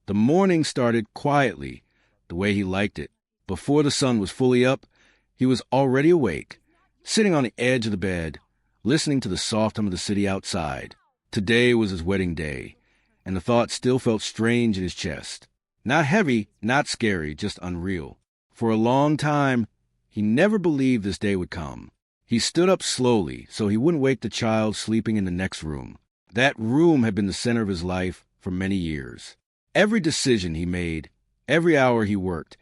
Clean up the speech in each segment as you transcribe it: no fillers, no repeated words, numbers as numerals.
The morning started quietly, the way he liked it. Before the sun was fully up, he was already awake, sitting on the edge of the bed, listening to the soft hum of the city outside. Today was his wedding day, and the thought still felt strange in his chest. Not heavy, not scary, just unreal. For a long time, he never believed this day would come. He stood up slowly so he wouldn't wake the child sleeping in the next room. That room had been the center of his life for many years. Every decision he made, every hour he worked,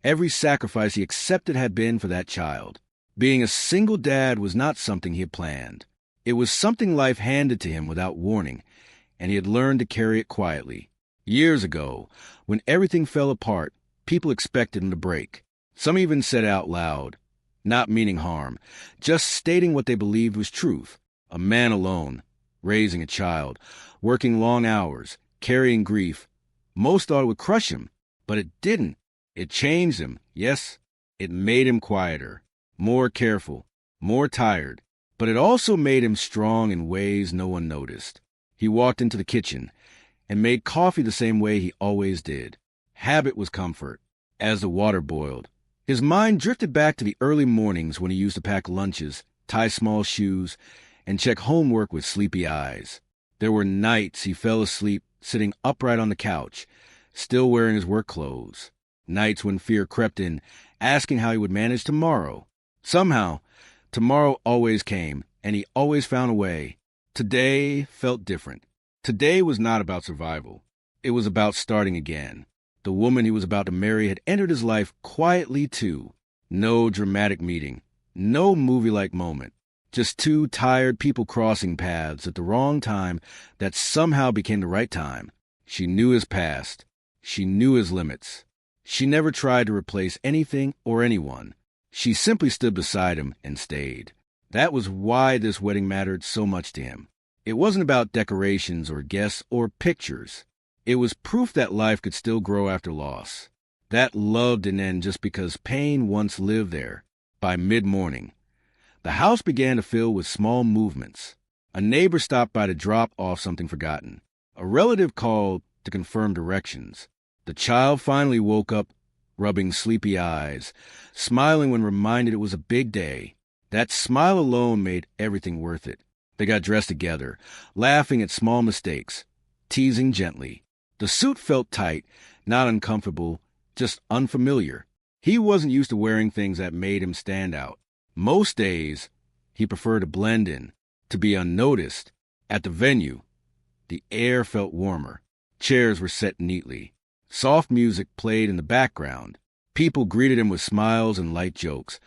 every sacrifice he accepted had been for that child. Being a single dad was not something he had planned. It was something life handed to him without warning, and he had learned to carry it quietly. Years ago, when everything fell apart, people expected him to break. Some even said out loud, not meaning harm, just stating what they believed was truth. A man alone, raising a child, working long hours, carrying grief. Most thought it would crush him, but it didn't. It changed him, yes. It made him quieter, more careful, more tired. But it also made him strong in ways no one noticed. He walked into the kitchen and made coffee the same way he always did. Habit was comfort. As the water boiled, his mind drifted back to the early mornings when he used to pack lunches, tie small shoes, and check homework with sleepy eyes. There were nights he fell asleep sitting upright on the couch, still wearing his work clothes. Nights when fear crept in, asking how he would manage tomorrow. Somehow, tomorrow always came, and he always found a way. Today felt different. Today was not about survival. It was about starting again. The woman he was about to marry had entered his life quietly, too. No dramatic meeting. No movie-like moment. Just two tired people crossing paths at the wrong time that somehow became the right time. She knew his past. She knew his limits. She never tried to replace anything or anyone. She simply stood beside him and stayed. That was why this wedding mattered so much to him. It wasn't about decorations or guests or pictures. It was proof that life could still grow after loss. That love didn't end just because pain once lived there. By mid-morning, the house began to fill with small movements. A neighbor stopped by to drop off something forgotten. A relative called to confirm directions. The child finally woke up, rubbing sleepy eyes, smiling when reminded it was a big day. That smile alone made everything worth it. They got dressed together, laughing at small mistakes, teasing gently. The suit felt tight, not uncomfortable, just unfamiliar. He wasn't used to wearing things that made him stand out. Most days, he preferred to blend in, to be unnoticed. At the venue, the air felt warmer. Chairs were set neatly. Soft music played in the background. People greeted him with smiles and light jokes,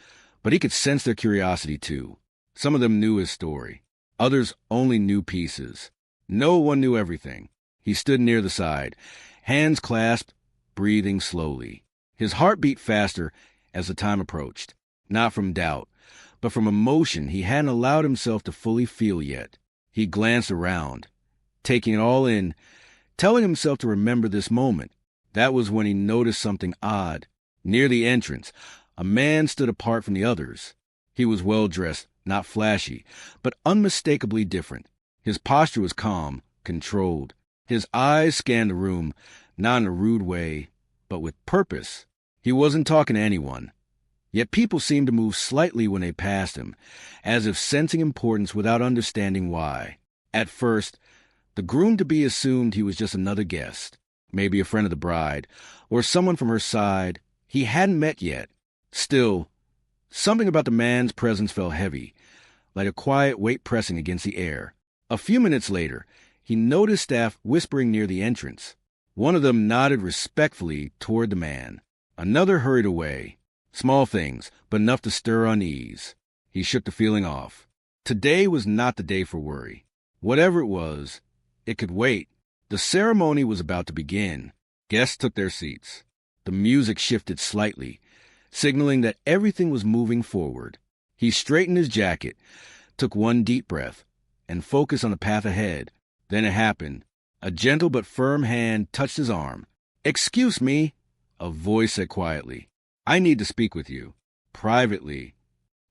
but he could sense their curiosity too. Some of them knew his story. Others only knew pieces. No one knew everything. He stood near the side, hands clasped, breathing slowly. His heart beat faster as the time approached, not from doubt, but from emotion he hadn't allowed himself to fully feel yet. He glanced around, taking it all in, telling himself to remember this moment. That was when he noticed something odd. Near the entrance, a man stood apart from the others. He was well-dressed, not flashy, but unmistakably different. His posture was calm, controlled. His eyes scanned the room, not in a rude way, but with purpose. He wasn't talking to anyone. Yet people seemed to move slightly when they passed him, as if sensing importance without understanding why. At first, the groom-to-be assumed he was just another guest, maybe a friend of the bride, or someone from her side he hadn't met yet. Still, something about the man's presence felt heavy, like a quiet weight pressing against the air. A few minutes later, he noticed staff whispering near the entrance. One of them nodded respectfully toward the man. Another hurried away. Small things, but enough to stir unease. He shook the feeling off. Today was not the day for worry. Whatever it was, it could wait. The ceremony was about to begin. Guests took their seats. The music shifted slightly, signaling that everything was moving forward. He straightened his jacket, took one deep breath, and focused on the path ahead. Then it happened. A gentle but firm hand touched his arm. "Excuse me," a voice said quietly. "I need to speak with you. Privately."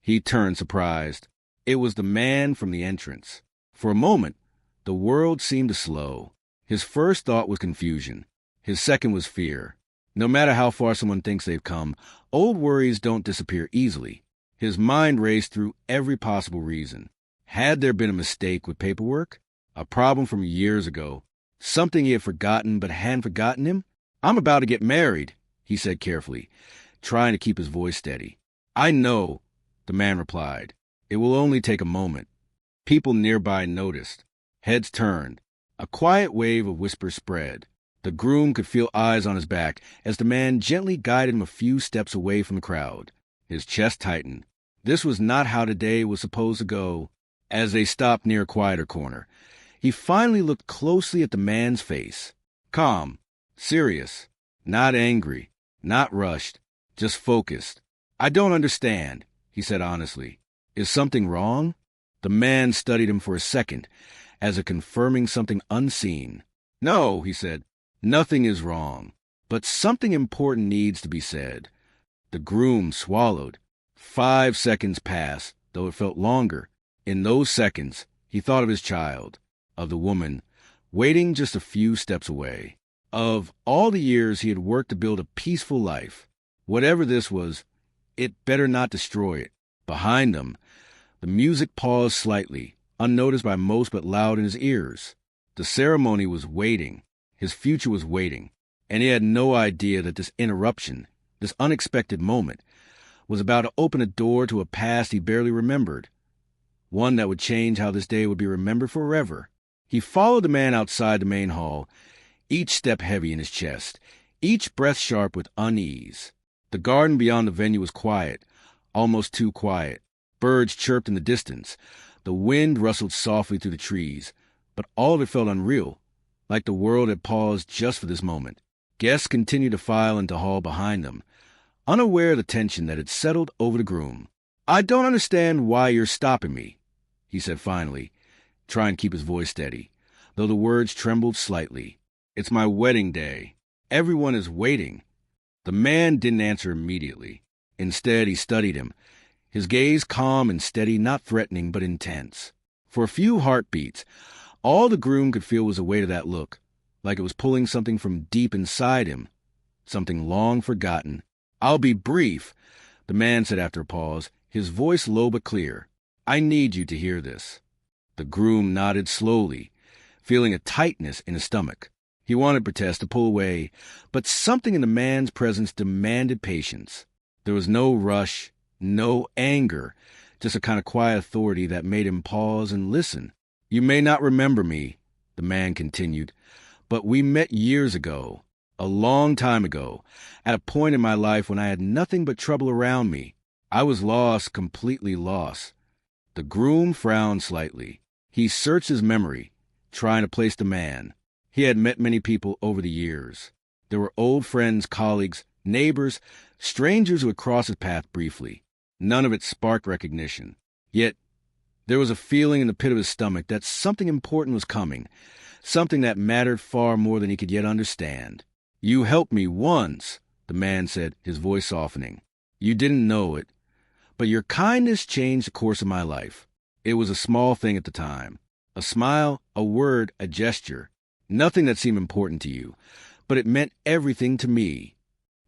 He turned, surprised. It was the man from the entrance. For a moment, the world seemed to slow. His first thought was confusion. His second was fear. No matter how far someone thinks they've come, old worries don't disappear easily. His mind raced through every possible reason. Had there been a mistake with paperwork? A problem from years ago? Something he had forgotten but hadn't forgotten him? "I'm about to get married," he said carefully, trying to keep his voice steady. "I know," the man replied. "It will only take a moment." People nearby noticed. Heads turned. A quiet wave of whispers spread. The groom could feel eyes on his back as the man gently guided him a few steps away from the crowd. His chest tightened. This was not how the day was supposed to go. As they stopped near a quieter corner, he finally looked closely at the man's face. Calm, serious, not angry, not rushed, just focused. "I don't understand," he said honestly. "Is something wrong?" The man studied him for a second, as if confirming something unseen. "No," he said, "nothing is wrong, but something important needs to be said." The groom swallowed. 5 seconds passed, though it felt longer. In those seconds, he thought of his child, of the woman, waiting just a few steps away, of all the years he had worked to build a peaceful life. Whatever this was, it better not destroy it. Behind them, the music paused slightly, unnoticed by most but loud in his ears. The ceremony was waiting. His future was waiting. And he had no idea that this interruption, this unexpected moment, was about to open a door to a past he barely remembered. One that would change how this day would be remembered forever. He followed the man outside the main hall, each step heavy in his chest, each breath sharp with unease. The garden beyond the venue was quiet, almost too quiet. Birds chirped in the distance. The wind rustled softly through the trees, but all of it felt unreal, like the world had paused just for this moment. Guests continued to file into the hall behind them, unaware of the tension that had settled over the groom. "I don't understand why you're stopping me," he said finally, trying to keep his voice steady, though the words trembled slightly. "It's my wedding day. Everyone is waiting." The man didn't answer immediately. Instead, he studied him, his gaze calm and steady, not threatening but intense. For a few heartbeats, all the groom could feel was the weight of that look, like it was pulling something from deep inside him, something long forgotten. "I'll be brief," the man said after a pause, his voice low but clear. "I need you to hear this." The groom nodded slowly, feeling a tightness in his stomach. He wanted to protest, to pull away, but something in the man's presence demanded patience. There was no rush, no anger, just a kind of quiet authority that made him pause and listen. "You may not remember me," the man continued, "but we met years ago, a long time ago, at a point in my life when I had nothing but trouble around me. I was lost, completely lost." The groom frowned slightly. He searched his memory, trying to place the man. He had met many people over the years. There were old friends, colleagues, neighbors, strangers who had crossed his path briefly. None of it sparked recognition. Yet there was a feeling in the pit of his stomach that something important was coming, something that mattered far more than he could yet understand. "You helped me once," the man said, his voice softening. "You didn't know it, but your kindness changed the course of my life. It was a small thing at the time. A smile, a word, a gesture. Nothing that seemed important to you, but it meant everything to me."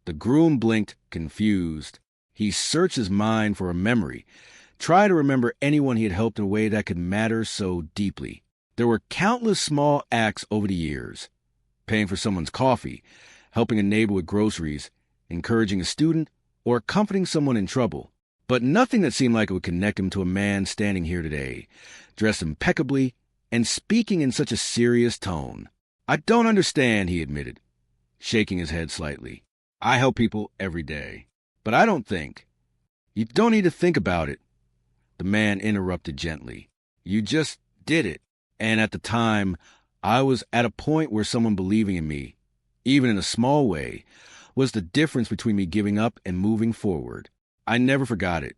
The groom blinked, confused. He searched his mind for a memory, tried to remember anyone he had helped in a way that could matter so deeply. There were countless small acts over the years. Paying for someone's coffee, helping a neighbor with groceries, encouraging a student, or comforting someone in trouble. But nothing that seemed like it would connect him to a man standing here today, dressed impeccably and speaking in such a serious tone. "I don't understand," he admitted, shaking his head slightly. "I help people every day. But I don't think." "You don't need to think about it," the man interrupted gently. "You just did it. And at the time, I was at a point where someone believing in me, even in a small way, was the difference between me giving up and moving forward. I never forgot it."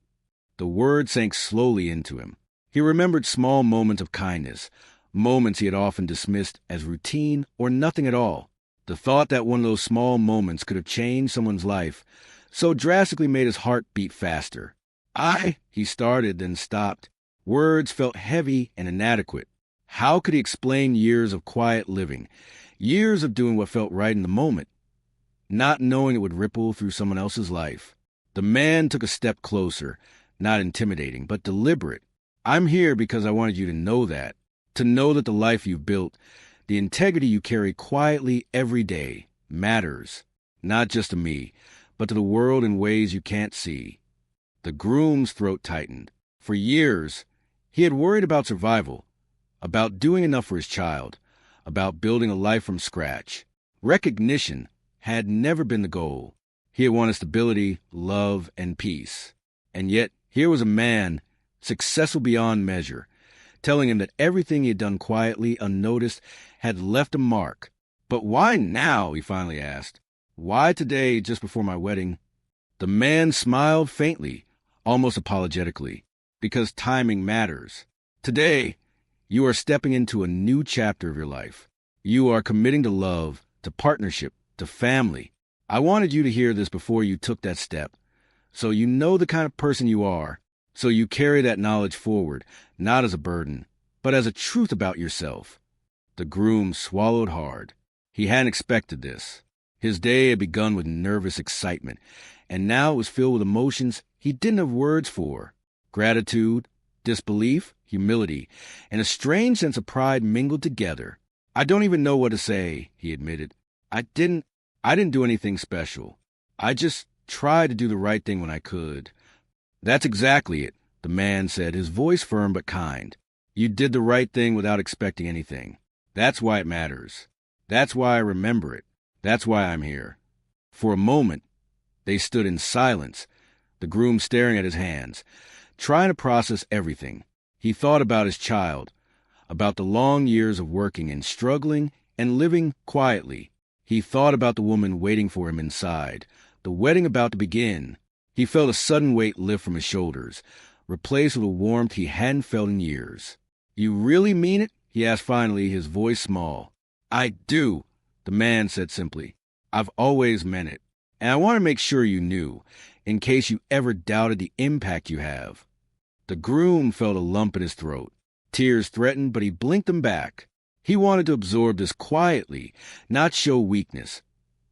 The word sank slowly into him. He remembered small moments of kindness, moments he had often dismissed as routine or nothing at all. The thought that one of those small moments could have changed someone's life so drastically made his heart beat faster. He started, then stopped. Words felt heavy and inadequate. How could he explain years of quiet living, Years of doing what felt right in the moment, not knowing it would ripple through someone else's life. The man took a step closer, not intimidating, but deliberate. I'm here because I wanted you to know that the life you've built, the integrity you carry quietly every day, matters, not just to me, but to the world in ways you can't see. The groom's throat tightened. For years, he had worried about survival, about doing enough for his child, about building a life from scratch. Recognition had never been the goal. He had wanted stability, love, and peace. And yet, here was a man, successful beyond measure, telling him that everything he had done quietly, unnoticed, had left a mark. But why now, he finally asked. Why today, just before my wedding? The man smiled faintly, almost apologetically, because timing matters. Today, you are stepping into a new chapter of your life. You are committing to love, to partnership, to family. I wanted you to hear this before you took that step, so you know the kind of person you are, so you carry that knowledge forward, not as a burden, but as a truth about yourself. The groom swallowed hard. He hadn't expected this. His day had begun with nervous excitement, and now it was filled with emotions he didn't have words for. Gratitude, disbelief, humility, and a strange sense of pride mingled together. I don't even know what to say, he admitted. I didn't do anything special. I just tried to do the right thing when I could. That's exactly it, the man said, his voice firm but kind. You did the right thing without expecting anything. That's why it matters. That's why I remember it. That's why I'm here. For a moment, they stood in silence, the groom staring at his hands, trying to process everything. He thought about his child, about the long years of working and struggling and living quietly. He thought about the woman waiting for him inside, the wedding about to begin. He felt a sudden weight lift from his shoulders, replaced with a warmth he hadn't felt in years. You really mean it? He asked finally, his voice small. I do, the man said simply. I've always meant it. And I want to make sure you knew, in case you ever doubted the impact you have. The groom felt a lump in his throat. Tears threatened, but he blinked them back. He wanted to absorb this quietly, not show weakness.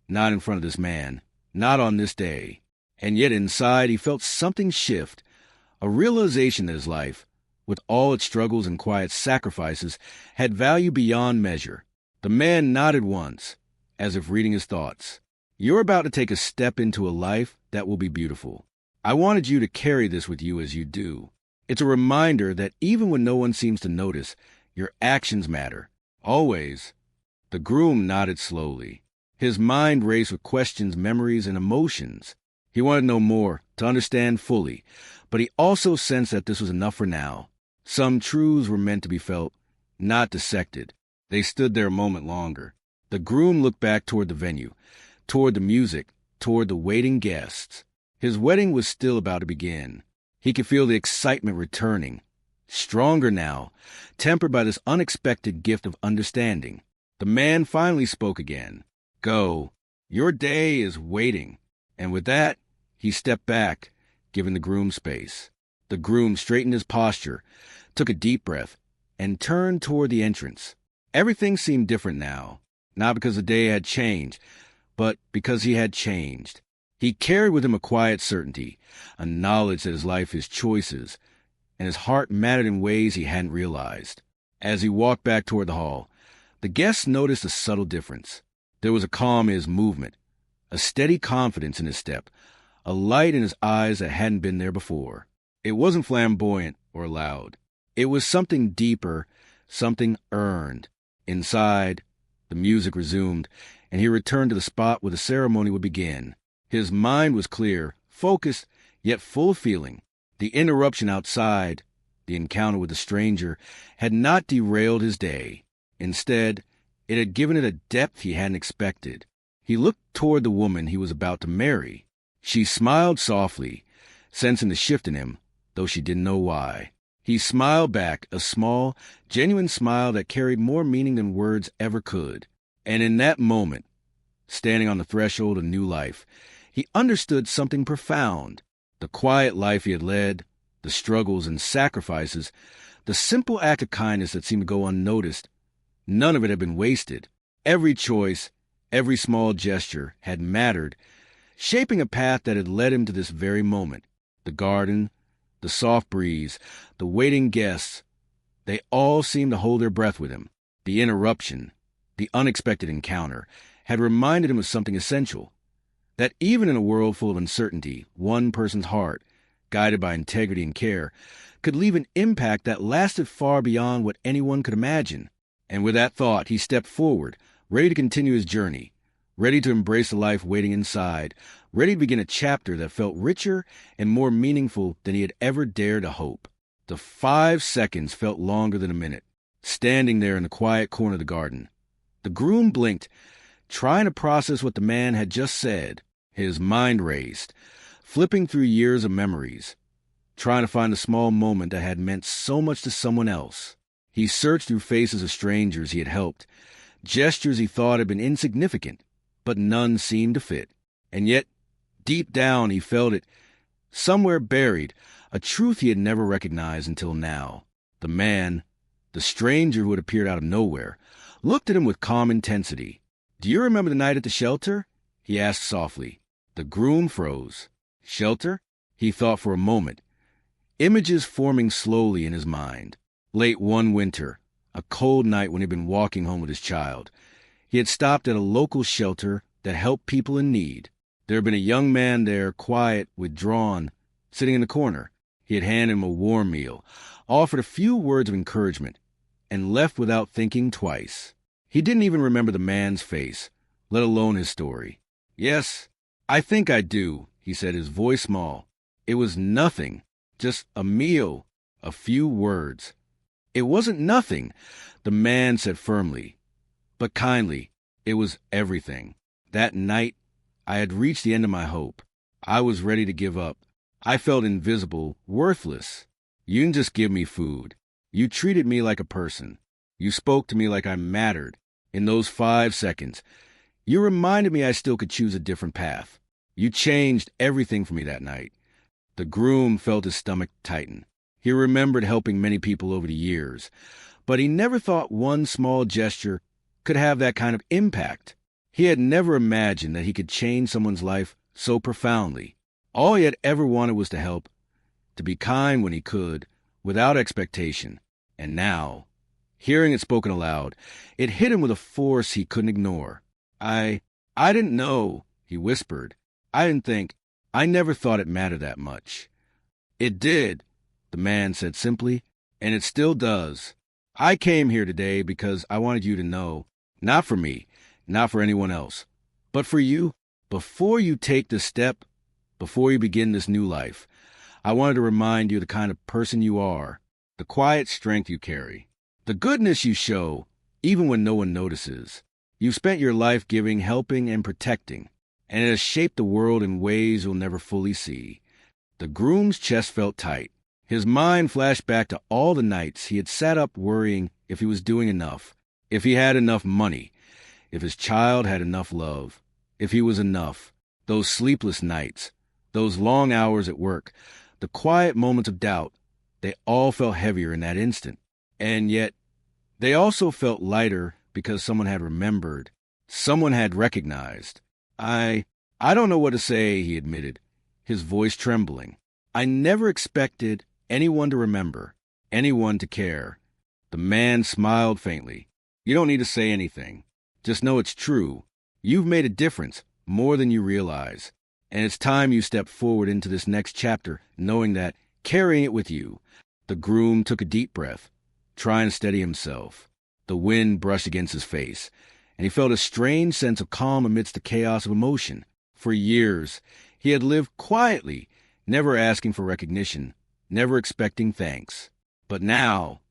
Not in front of this man. Not on this day. And yet inside he felt something shift, a realization that his life, with all its struggles and quiet sacrifices, had value beyond measure. The man nodded once, as if reading his thoughts. You're about to take a step into a life that will be beautiful. I wanted you to carry this with you as you do. It's a reminder that even when no one seems to notice, your actions matter. Always. The groom nodded slowly. His mind raced with questions, memories, and emotions. He wanted to know more, to understand fully, but he also sensed that this was enough for now. Some truths were meant to be felt, not dissected. They stood there a moment longer. The groom looked back toward the venue, toward the music, toward the waiting guests. His wedding was still about to begin. He could feel the excitement returning, stronger now, tempered by this unexpected gift of understanding. The man finally spoke again. Go. Your day is waiting. And with that, he stepped back, giving the groom space. The groom straightened his posture, took a deep breath, and turned toward the entrance. Everything seemed different now, not because the day had changed, but because he had changed. He carried with him a quiet certainty, a knowledge that his life, his choices, and his heart mattered in ways he hadn't realized. As he walked back toward the hall, the guests noticed a subtle difference. There was a calm in his movement, a steady confidence in his step, a light in his eyes that hadn't been there before. It wasn't flamboyant or loud. It was something deeper, something earned. Inside, the music resumed, and he returned to the spot where the ceremony would begin. His mind was clear, focused, yet full of feeling. The interruption outside, the encounter with the stranger, had not derailed his day. Instead, it had given it a depth he hadn't expected. He looked toward the woman he was about to marry. She smiled softly, sensing the shift in him, though she didn't know why. He smiled back, a small, genuine smile that carried more meaning than words ever could. And in that moment, standing on the threshold of new life, he understood something profound. The quiet life he had led, the struggles and sacrifices, the simple act of kindness that seemed to go unnoticed, none of it had been wasted. Every choice, every small gesture had mattered, shaping a path that had led him to this very moment. The garden, the soft breeze, the waiting guests, they all seemed to hold their breath with him. The interruption, the unexpected encounter, had reminded him of something essential. That even in a world full of uncertainty, one person's heart, guided by integrity and care, could leave an impact that lasted far beyond what anyone could imagine. And with that thought, he stepped forward, ready to continue his journey, ready to embrace the life waiting inside, ready to begin a chapter that felt richer and more meaningful than he had ever dared to hope. The 5 seconds felt longer than a minute, standing there in the quiet corner of the garden. The groom blinked, trying to process what the man had just said. His mind raced, flipping through years of memories, trying to find a small moment that had meant so much to someone else. He searched through faces of strangers he had helped, gestures he thought had been insignificant, but none seemed to fit. And yet, deep down he felt it, somewhere buried, a truth he had never recognized until now. The man, the stranger who had appeared out of nowhere, looked at him with calm intensity. "Do you remember the night at the shelter?" he asked softly. The groom froze. Shelter? He thought for a moment, images forming slowly in his mind. Late one winter, a cold night when he had been walking home with his child. He had stopped at a local shelter that helped people in need. There had been a young man there, quiet, withdrawn, sitting in the corner. He had handed him a warm meal, offered a few words of encouragement, and left without thinking twice. He didn't even remember the man's face, let alone his story. "Yes, I think I do," he said, his voice small. "It was nothing, just a meal, a few words." "It wasn't nothing," the man said firmly, but kindly. "It was everything. That night, I had reached the end of my hope. I was ready to give up. I felt invisible, worthless. You didn't just give me food. You treated me like a person. You spoke to me like I mattered. In those 5 seconds, you reminded me I still could choose a different path. You changed everything for me that night." The groom felt his stomach tighten. He remembered helping many people over the years, but he never thought one small gesture could have that kind of impact. He had never imagined that he could change someone's life so profoundly. All he had ever wanted was to help, to be kind when he could, without expectation. And now, hearing it spoken aloud, it hit him with a force he couldn't ignore. I didn't know," he whispered. "I didn't think. I never thought it mattered that much." "It did," the man said simply, "and it still does. I came here today because I wanted you to know, not for me, not for anyone else, but for you. Before you take this step, before you begin this new life, I wanted to remind you the kind of person you are, the quiet strength you carry, the goodness you show, even when no one notices. You've spent your life giving, helping, and protecting, and it has shaped the world in ways you'll never fully see." The groom's chest felt tight. His mind flashed back to all the nights he had sat up worrying if he was doing enough, if he had enough money, if his child had enough love, if he was enough. Those sleepless nights, those long hours at work, the quiet moments of doubt, they all felt heavier in that instant. And yet, they also felt lighter because someone had remembered, someone had recognized. I don't know what to say," he admitted, his voice trembling. "I never expected anyone to remember, anyone to care." The man smiled faintly. "You don't need to say anything. Just know it's true. You've made a difference, more than you realize. And it's time you step forward into this next chapter, knowing that, carrying it with you." The groom took a deep breath, trying to steady himself. The wind brushed against his face, and he felt a strange sense of calm amidst the chaos of emotion. For years, he had lived quietly, never asking for recognition, never expecting thanks. But now,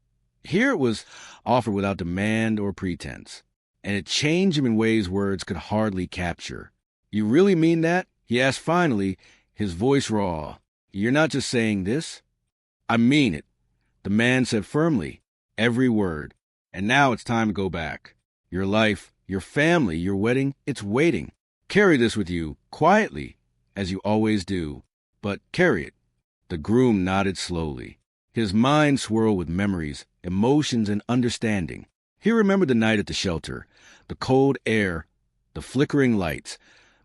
here it was offered without demand or pretense, and it changed him in ways words could hardly capture. "You really mean that?" he asked finally, his voice raw. "You're not just saying this?" "I mean it," the man said firmly, every word. "And now it's time to go back. Your life, your family, your wedding, it's waiting. Carry this with you, quietly, as you always do. But carry it." The groom nodded slowly. His mind swirled with memories, emotions, and understanding. He remembered the night at the shelter, the cold air, the flickering lights,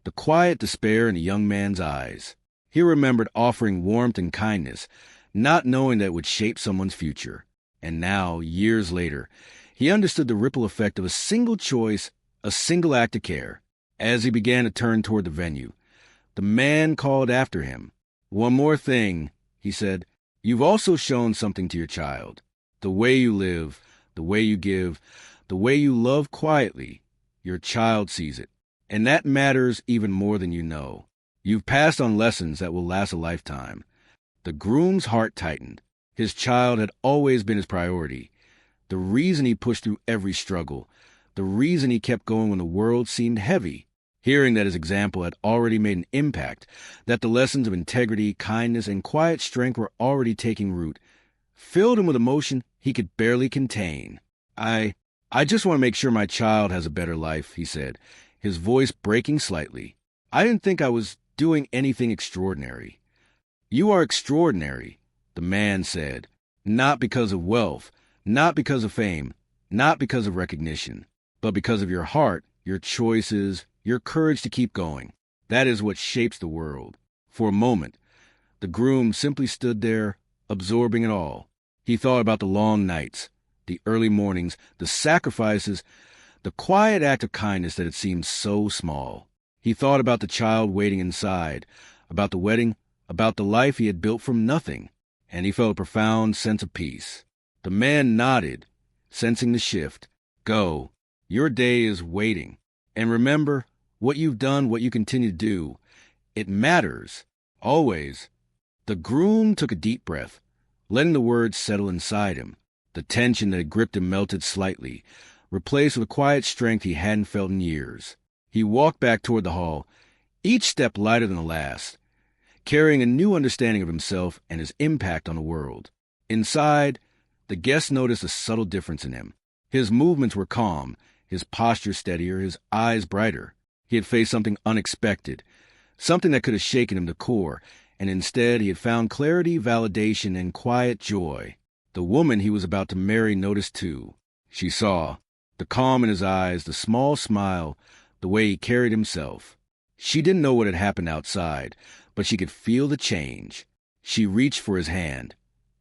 the quiet despair in the young man's eyes. He remembered offering warmth and kindness, not knowing that it would shape someone's future. And now, years later, he understood the ripple effect of a single choice, a single act of care. As he began to turn toward the venue, the man called after him. "One more thing," he said. "You've also shown something to your child. The way you live, the way you give, the way you love quietly. Your child sees it. And that matters even more than you know. You've passed on lessons that will last a lifetime." The groom's heart tightened. His child had always been his priority. The reason he pushed through every struggle. The reason he kept going when the world seemed heavy. Hearing that his example had already made an impact, that the lessons of integrity, kindness, and quiet strength were already taking root, filled him with emotion he could barely contain. I just want to make sure my child has a better life," he said, his voice breaking slightly. "I didn't think I was doing anything extraordinary." "You are extraordinary," the man said, "not because of wealth, not because of fame, not because of recognition, but because of your heart, your choices, your courage to keep going. That is what shapes the world." For a moment, the groom simply stood there, absorbing it all. He thought about the long nights, the early mornings, the sacrifices, the quiet act of kindness that had seemed so small. He thought about the child waiting inside, about the wedding, about the life he had built from nothing, and he felt a profound sense of peace. The man nodded, sensing the shift. "Go. Your day is waiting. And remember, what you've done, what you continue to do, it matters. Always." The groom took a deep breath, letting the words settle inside him. The tension that had gripped him melted slightly, replaced with a quiet strength he hadn't felt in years. He walked back toward the hall, each step lighter than the last, carrying a new understanding of himself and his impact on the world. Inside, the guests noticed a subtle difference in him. His movements were calm, his posture steadier, his eyes brighter. He had faced something unexpected, something that could have shaken him to the core, and instead he had found clarity, validation, and quiet joy. The woman he was about to marry noticed too. She saw the calm in his eyes, the small smile, the way he carried himself. She didn't know what had happened outside, but she could feel the change. She reached for his hand,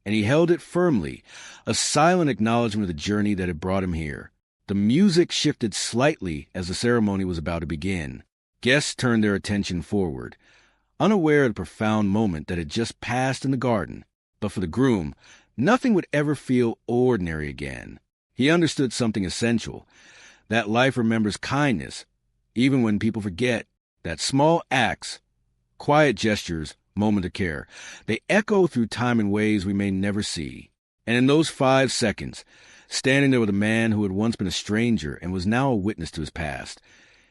and he held it firmly, a silent acknowledgement of the journey that had brought him here. The music shifted slightly as the ceremony was about to begin. Guests turned their attention forward, unaware of the profound moment that had just passed in the garden. But for the groom, nothing would ever feel ordinary again. He understood something essential, that life remembers kindness, even when people forget, that small acts, quiet gestures, moment of care, they echo through time in ways we may never see. And in those 5 seconds, standing there with a man who had once been a stranger and was now a witness to his past,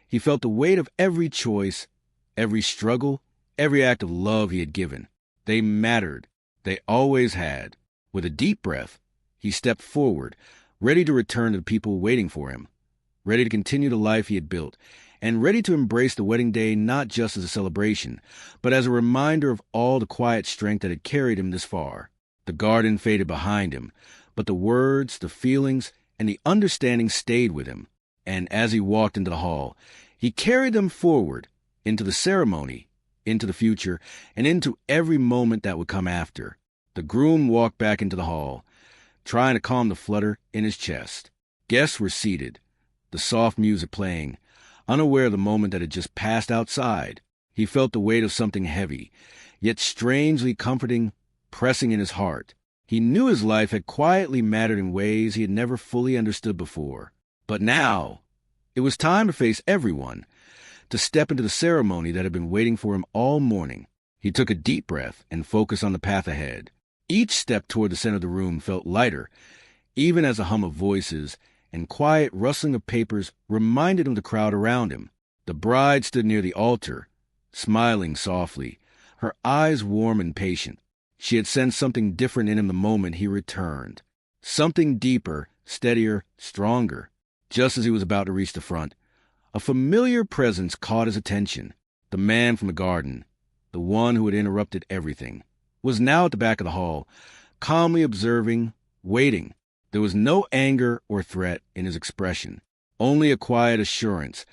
he felt the weight of every choice, every struggle, every act of love he had given. They mattered. They always had. With a deep breath, he stepped forward, ready to return to the people waiting for him, ready to continue the life he had built, and ready to embrace the wedding day not just as a celebration, but as a reminder of all the quiet strength that had carried him this far. The garden faded behind him, but the words, the feelings, and the understanding stayed with him. And as he walked into the hall, he carried them forward, into the ceremony, into the future, and into every moment that would come after. The groom walked back into the hall, trying to calm the flutter in his chest. Guests were seated, the soft music playing, unaware of the moment that had just passed outside. He felt the weight of something heavy, yet strangely comforting, pressing in his heart. He knew his life had quietly mattered in ways he had never fully understood before. But now, it was time to face everyone, to step into the ceremony that had been waiting for him all morning. He took a deep breath and focused on the path ahead. Each step toward the center of the room felt lighter, even as a hum of voices and quiet rustling of papers reminded him of the crowd around him. The bride stood near the altar, smiling softly, her eyes warm and patient. She had sensed something different in him the moment he returned. Something deeper, steadier, stronger. Just as he was about to reach the front, a familiar presence caught his attention. The man from the garden, the one who had interrupted everything, was now at the back of the hall, calmly observing, waiting. There was no anger or threat in his expression, only a quiet assurance,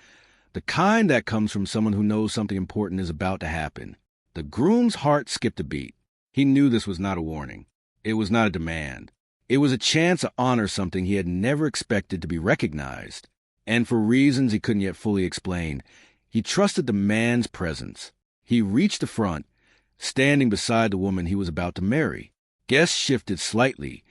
the kind that comes from someone who knows something important is about to happen. The groom's heart skipped a beat. He knew this was not a warning. It was not a demand. It was a chance to honor something he had never expected to be recognized. And for reasons he couldn't yet fully explain, he trusted the man's presence. He reached the front, standing beside the woman he was about to marry. Guests shifted slightly,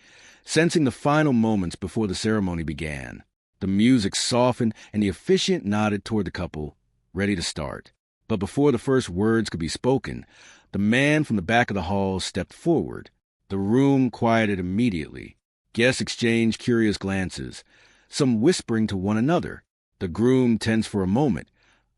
sensing the final moments before the ceremony began. The music softened, and the officiant nodded toward the couple, ready to start. But before the first words could be spoken, the man from the back of the hall stepped forward. The room quieted immediately. Guests exchanged curious glances, some whispering to one another. The groom tensed for a moment,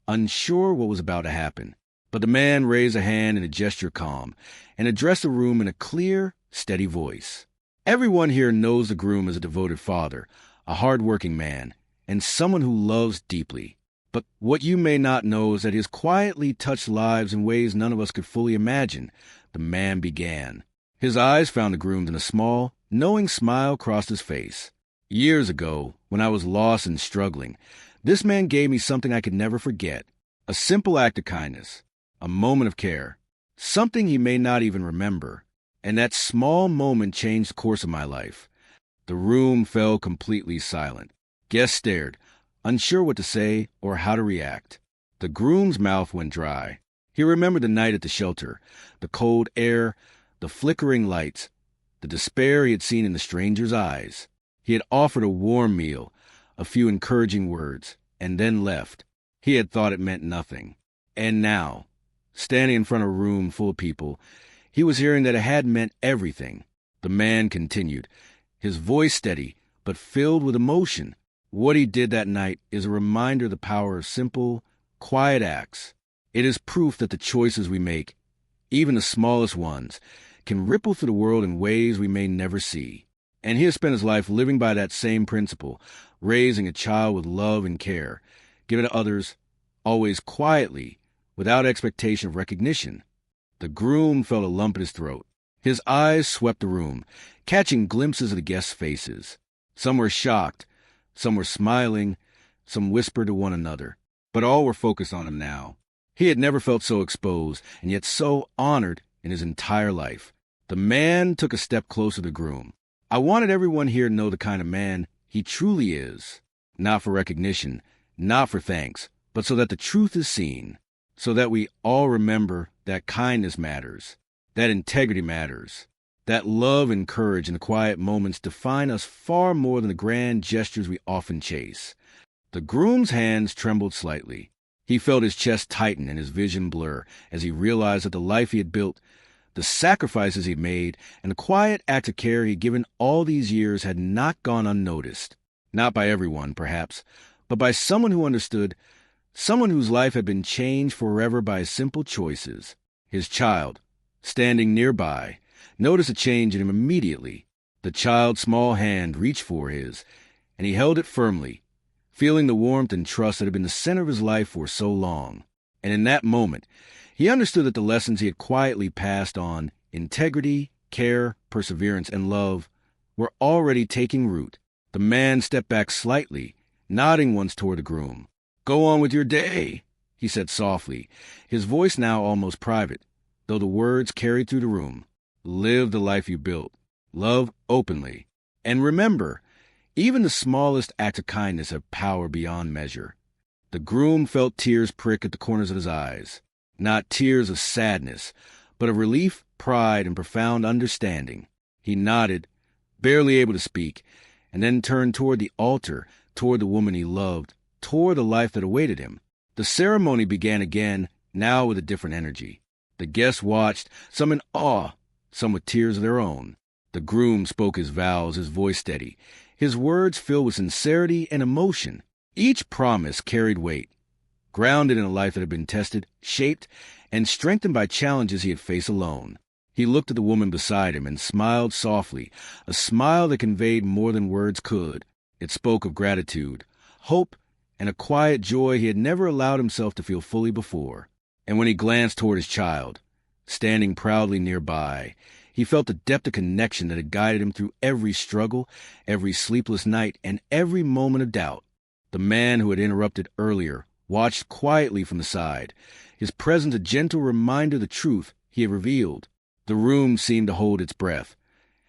unsure what was about to happen. But the man raised a hand in a gesture calm and addressed the room in a clear, steady voice. Everyone here knows the groom is a devoted father, a hard-working man, and someone who loves deeply. But what you may not know is that he has quietly touched lives in ways none of us could fully imagine. The man began. His eyes found the groom's, and a small, knowing smile crossed his face. Years ago, when I was lost and struggling, this man gave me something I could never forget. A simple act of kindness, a moment of care, something he may not even remember. And that small moment changed the course of my life. The room fell completely silent. Guests stared, unsure what to say or how to react. The groom's mouth went dry. He remembered the night at the shelter, the cold air, the flickering lights, the despair he had seen in the stranger's eyes. He had offered a warm meal, a few encouraging words, and then left. He had thought it meant nothing. And now, standing in front of a room full of people, he was hearing that it had meant everything. The man continued, his voice steady, but filled with emotion. What he did that night is a reminder of the power of simple, quiet acts. It is proof that the choices we make, even the smallest ones, can ripple through the world in ways we may never see. And he has spent his life living by that same principle, raising a child with love and care, giving to others, always quietly, without expectation of recognition. The groom felt a lump in his throat. His eyes swept the room, catching glimpses of the guests' faces. Some were shocked, some were smiling, some whispered to one another. But all were focused on him now. He had never felt so exposed, and yet so honored in his entire life. The man took a step closer to the groom. I wanted everyone here to know the kind of man he truly is. Not for recognition, not for thanks, but so that the truth is seen. So that we all remember that kindness matters, that integrity matters, that love and courage in the quiet moments define us far more than the grand gestures we often chase. The groom's hands trembled slightly. He felt his chest tighten and his vision blur as he realized that the life he had built, the sacrifices he made, and the quiet act of care he had given all these years had not gone unnoticed. Not by everyone, perhaps, but by someone who understood, someone whose life had been changed forever by his simple choices. His child, standing nearby, noticed a change in him immediately. The child's small hand reached for his, and he held it firmly, feeling the warmth and trust that had been the center of his life for so long. And in that moment, he understood that the lessons he had quietly passed on, integrity, care, perseverance, and love, were already taking root. The man stepped back slightly, nodding once toward the groom. "Go on with your day," he said softly, his voice now almost private, though the words carried through the room. "Live the life you built. Love openly. And remember, even the smallest acts of kindness have power beyond measure." The groom felt tears prick at the corners of his eyes. Not tears of sadness, but of relief, pride, and profound understanding. He nodded, barely able to speak, and then turned toward the altar, toward the woman he loved, toward the life that awaited him. The ceremony began again, now with a different energy. The guests watched, some in awe, some with tears of their own. The groom spoke his vows, his voice steady, his words filled with sincerity and emotion. Each promise carried weight, grounded in a life that had been tested, shaped, and strengthened by challenges he had faced alone. He looked at the woman beside him and smiled softly, a smile that conveyed more than words could. It spoke of gratitude, hope, and a quiet joy he had never allowed himself to feel fully before. And when he glanced toward his child, standing proudly nearby, He felt the depth of connection that had guided him through every struggle, every sleepless night, and every moment of doubt. The man who had interrupted earlier watched quietly from the side, his presence a gentle reminder of the truth he had revealed. The room seemed to hold its breath,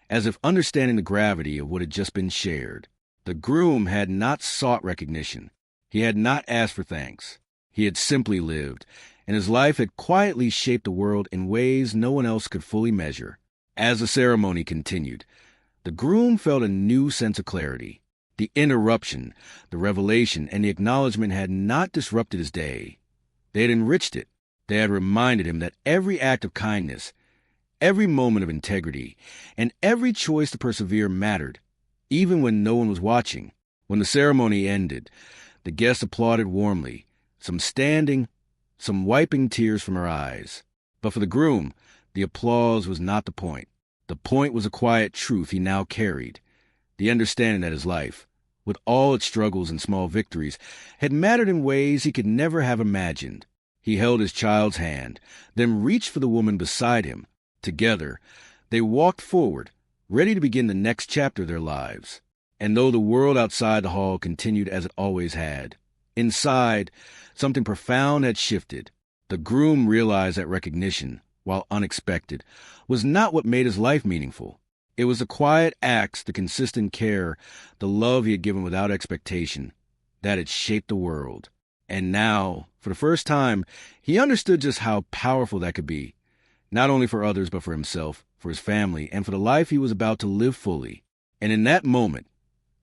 as if understanding the gravity of what had just been shared. The groom had not sought recognition. He had not asked for thanks. He had simply lived, and his life had quietly shaped the world in ways no one else could fully measure. As the ceremony continued, the groom felt a new sense of clarity. The interruption, the revelation, and the acknowledgement had not disrupted his day. They had enriched it. They had reminded him that every act of kindness, every moment of integrity, and every choice to persevere mattered, even when no one was watching. When the ceremony ended, the guests applauded warmly, some standing, some wiping tears from her eyes. But for the groom, the applause was not the point. The point was a quiet truth he now carried, the understanding that his life, with all its struggles and small victories, had mattered in ways he could never have imagined. He held his child's hand, then reached for the woman beside him. Together, they walked forward, ready to begin the next chapter of their lives. And though the world outside the hall continued as it always had, inside, something profound had shifted. The groom realized that recognition, while unexpected, was not what made his life meaningful. It was the quiet acts, the consistent care, the love he had given without expectation, that had shaped the world. And now, for the first time, he understood just how powerful that could be, not only for others but for himself, for his family, and for the life he was about to live fully. And in that moment,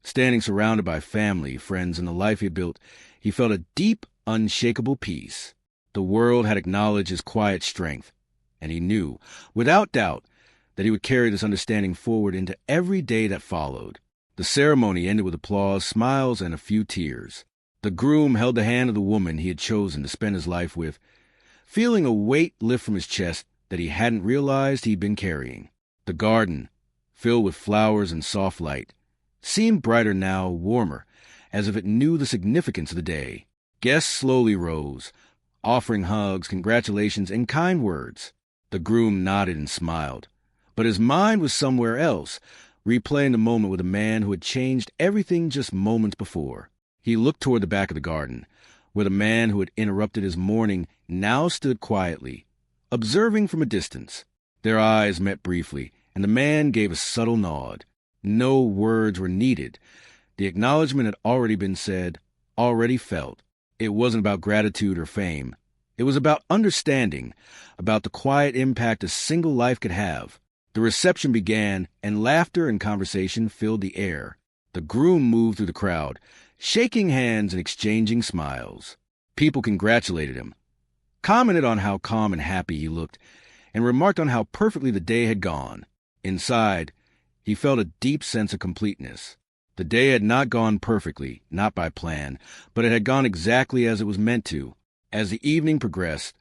standing surrounded by family, friends, and the life he had built, he felt a deep, unshakable peace. The world had acknowledged his quiet strength, and he knew, without doubt, that he would carry this understanding forward into every day that followed. The ceremony ended with applause, smiles, and a few tears. The groom held the hand of the woman he had chosen to spend his life with, feeling a weight lift from his chest that he hadn't realized he'd been carrying. The garden, filled with flowers and soft light, seemed brighter now, warmer, as if it knew the significance of the day. Guests slowly rose, offering hugs, congratulations, and kind words. The groom nodded and smiled, but his mind was somewhere else, replaying the moment with a man who had changed everything just moments before. He looked toward the back of the garden, where the man who had interrupted his morning now stood quietly, observing from a distance. Their eyes met briefly, and the man gave a subtle nod. No words were needed. The acknowledgement had already been said, already felt. It wasn't about gratitude or fame. It was about understanding, about the quiet impact a single life could have. The reception began, and laughter and conversation filled the air. The groom moved through the crowd, shaking hands and exchanging smiles. People congratulated him, commented on how calm and happy he looked, and remarked on how perfectly the day had gone. Inside, he felt a deep sense of completeness. The day had not gone perfectly, not by plan, but it had gone exactly as it was meant to. As the evening progressed,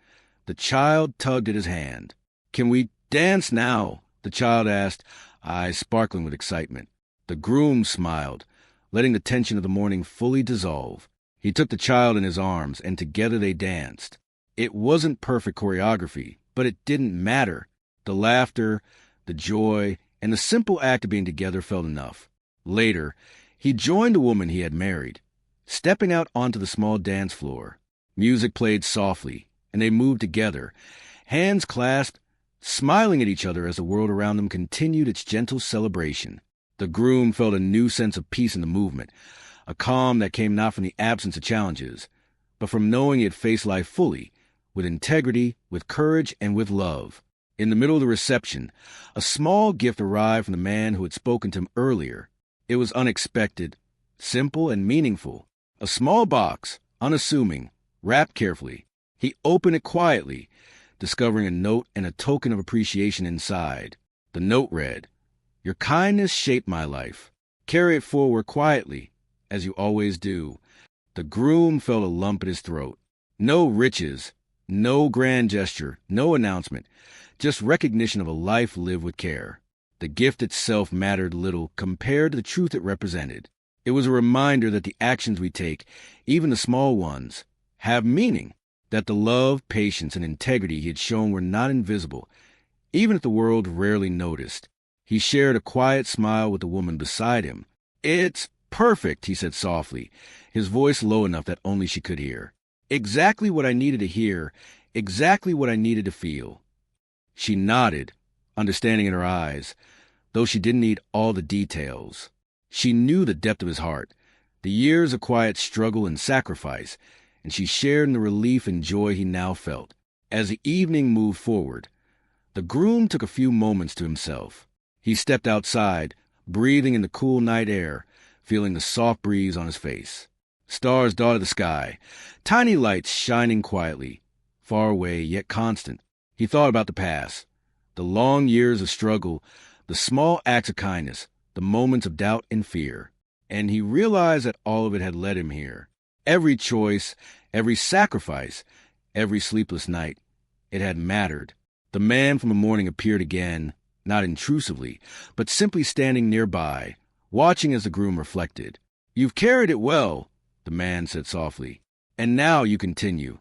the child tugged at his hand. "Can we dance now?" the child asked, eyes sparkling with excitement. The groom smiled, letting the tension of the morning fully dissolve. He took the child in his arms, and together they danced. It wasn't perfect choreography, but it didn't matter. The laughter, the joy, and the simple act of being together felt enough. Later, he joined the woman he had married, stepping out onto the small dance floor. Music played softly, and they moved together, hands clasped, smiling at each other as the world around them continued its gentle celebration. The groom felt a new sense of peace in the movement, a calm that came not from the absence of challenges, but from knowing he had faced life fully, with integrity, with courage, and with love. In the middle of the reception, a small gift arrived from the man who had spoken to him earlier. It was unexpected, simple, and meaningful. A small box, unassuming, wrapped carefully. He opened it quietly, discovering a note and a token of appreciation inside. The note read, "Your kindness shaped my life. Carry it forward quietly, as you always do." The groom felt a lump in his throat. No riches, no grand gesture, no announcement, just recognition of a life lived with care. The gift itself mattered little compared to the truth it represented. It was a reminder that the actions we take, even the small ones, have meaning, that the love, patience, and integrity he had shown were not invisible. even if the world rarely noticed. He shared a quiet smile with the woman beside him. "It's perfect," he said softly, his voice low enough that only she could hear. "Exactly what I needed to hear, exactly what I needed to feel." She nodded, understanding in her eyes, though she didn't need all the details. She knew the depth of his heart, the years of quiet struggle and sacrifice, and she shared in the relief and joy he now felt. As the evening moved forward, the groom took a few moments to himself. He stepped outside, breathing in the cool night air, feeling the soft breeze on his face. Stars dotted the sky, tiny lights shining quietly, far away yet constant. He thought about the past, the long years of struggle, the small acts of kindness, the moments of doubt and fear. And he realized that all of it had led him here. Every choice, every sacrifice, every sleepless night, it had mattered. The man from the morning appeared again, not intrusively, but simply standing nearby, watching as the groom reflected. "You've carried it well," the man said softly. "And now you continue."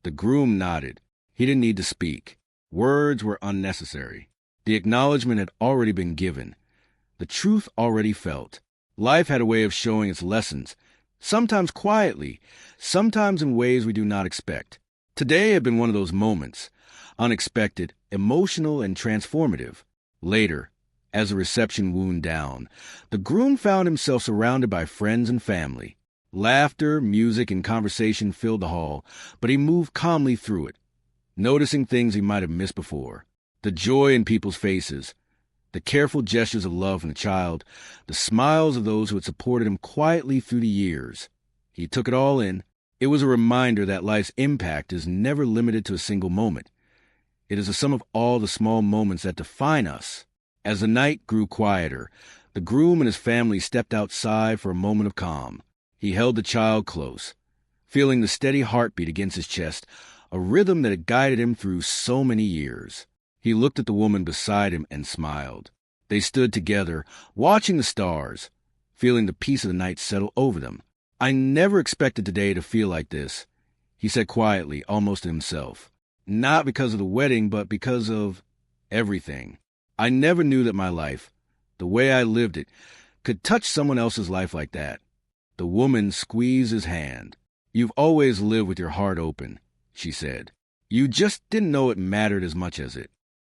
The groom nodded. He didn't need to speak. Words were unnecessary. The acknowledgement had already been given. The truth already felt. Life had a way of showing its lessons, sometimes quietly, sometimes in ways we do not expect. Today had been one of those moments, unexpected, emotional, and transformative. Later, as the reception wound down, the groom found himself surrounded by friends and family. Laughter, music, and conversation filled the hall, but he moved calmly through it, noticing things he might have missed before. The joy in people's faces, the careful gestures of love from the child, the smiles of those who had supported him quietly through the years. He took it all in. It was a reminder that life's impact is never limited to a single moment. It is the sum of all the small moments that define us. As the night grew quieter, the groom and his family stepped outside for a moment of calm. He held the child close, feeling the steady heartbeat against his chest, a rhythm that had guided him through so many years. He looked at the woman beside him and smiled. They stood together, watching the stars, feeling the peace of the night settle over them. "I never expected today to feel like this," he said quietly, almost to himself. "Not because of the wedding, but because of everything. I never knew that my life, the way I lived it, could touch someone else's life like that." The woman squeezed his hand. "You've always lived with your heart open," she said. "You just didn't know it mattered as much as it."